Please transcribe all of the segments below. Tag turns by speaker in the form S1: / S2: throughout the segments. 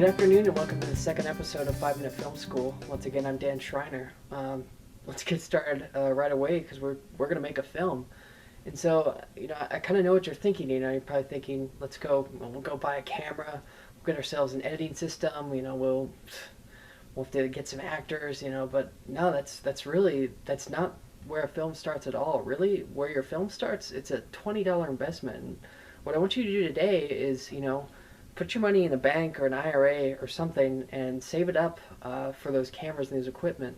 S1: afternoon and welcome to the second episode of 5 Minute Film School. Once again, I'm Dan Schreiner. Let's get started right away because we're going to make a film. And so, I kind of know what you're thinking. You're probably thinking, we'll go buy a camera, we'll get ourselves an editing system, we'll have to get some actors, but no, that's not where a film starts at all. Really, where your film starts, it's a $20 investment. And what I want you to do today is, put your money in a bank or an IRA or something and save it up for those cameras and those equipment.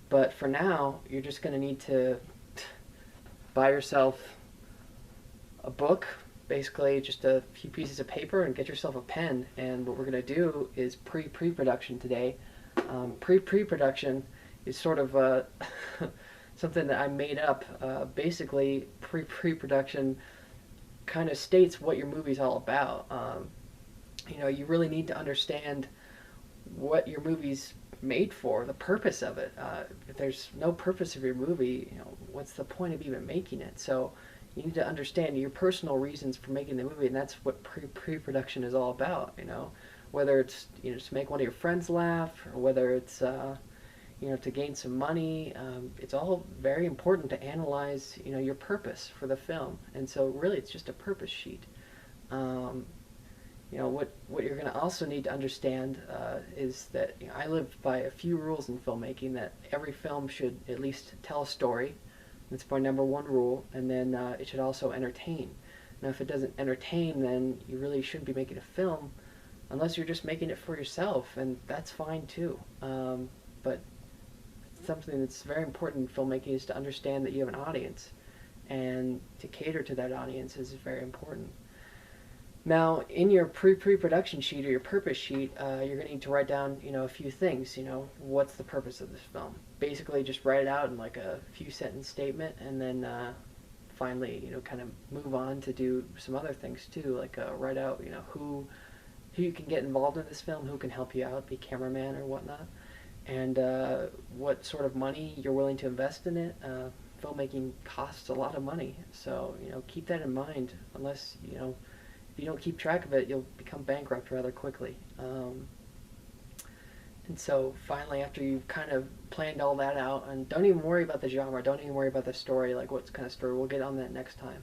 S1: But for now, you're just going to need to buy yourself a book, basically just a few pieces of paper, and get yourself a pen. And what we're going to do is pre-production today. Pre-production is sort of something that I made up. Basically, pre-production kind of states what your movie's all about. You really need to understand what your movie's made for, the purpose of it. If there's no purpose of your movie, what's the point of even making it? So you need to understand your personal reasons for making the movie, and that's what pre-production is all about. Whether it's to make one of your friends laugh, or whether it's to gain some money. It's all very important to analyze your purpose for the film, and so really it's just a purpose sheet. What you're going to also need to understand is that I live by a few rules in filmmaking, that every film should at least tell a story. That's my number one rule. And then it should also entertain. Now, if it doesn't entertain, then you really shouldn't be making a film unless you're just making it for yourself, and that's fine too. But something that's very important in filmmaking is to understand that you have an audience, and to cater to that audience is very important. Now, in your pre-production sheet or your purpose sheet, you're going to need to write down, a few things. What's the purpose of this film? Basically, just write it out in like a few sentence statement, and then finally, kind of move on to do some other things too, like write out, who you can get involved in this film, who can help you out, be cameraman or whatnot, and what sort of money you're willing to invest in it. Filmmaking costs a lot of money, so keep that in mind. Unless if you don't keep track of it, you'll become bankrupt rather quickly. And so finally, after you've kind of planned all that out, and don't even worry about the genre, don't even worry about the story, like what kind of story, we'll get on that next time.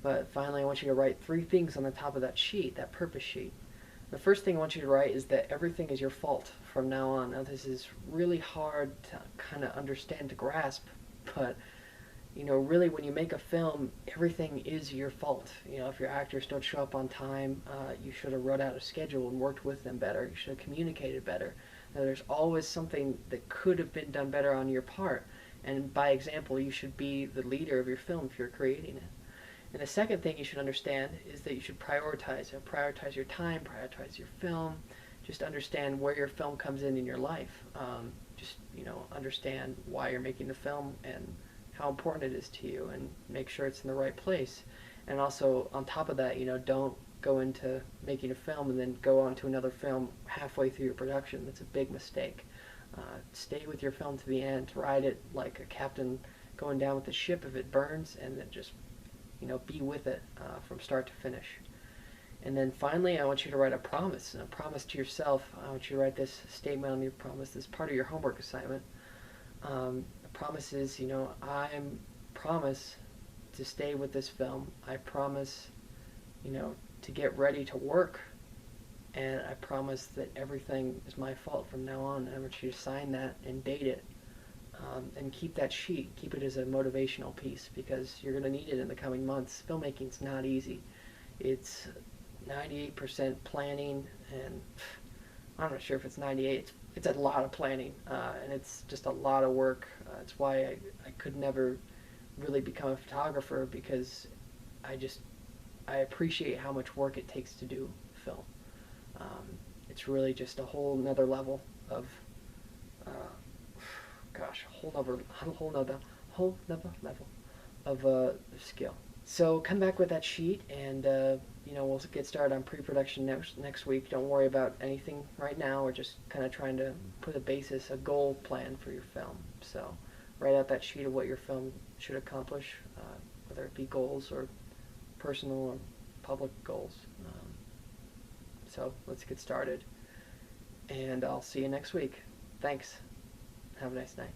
S1: But finally, I want you to write 3 things on the top of that sheet, that purpose sheet. The first thing I want you to write is that everything is your fault from now on. Now, this is really hard to kind of understand, to grasp, but really when you make a film, everything is your fault. If your actors don't show up on time, you should have wrote out a schedule and worked with them better. You should have communicated better. Now, there's always something that could have been done better on your part, and by example, you should be the leader of your film if you're creating it. And the second thing you should understand is that you should prioritize. Prioritize your time, prioritize your film. Just understand where your film comes in your life. Understand why you're making the film and how important it is to you, and make sure it's in the right place. And also, on top of that, don't go into making a film and then go on to another film halfway through your production. That's a big mistake. Stay with your film to the end. Ride it like a captain going down with the ship if it burns, and then just be with it from start to finish. And then finally, I want you to write a promise to yourself. I want you to write this statement on your promise. This is part of your homework assignment. Promise is, I promise to stay with this film. I promise, to get ready to work. And I promise that everything is my fault from now on. I want you to sign that and date it. And keep that sheet. Keep it as a motivational piece, because you're going to need it in the coming months. Filmmaking's not easy. It's 98% planning, and I'm not sure if it's 98. It's a lot of planning, and it's just a lot of work. It's why I could never really become a photographer, because I appreciate how much work it takes to do film. It's really just a whole nother level of, whole nother level of skill. So come back with that sheet, and we'll get started on pre-production next week. Don't worry about anything right now. We're just kind of trying to put a goal plan for your film. So write out that sheet of what your film should accomplish, whether it be goals or personal or public goals. So let's get started. and I'll see you next week. Thanks. Have a nice night.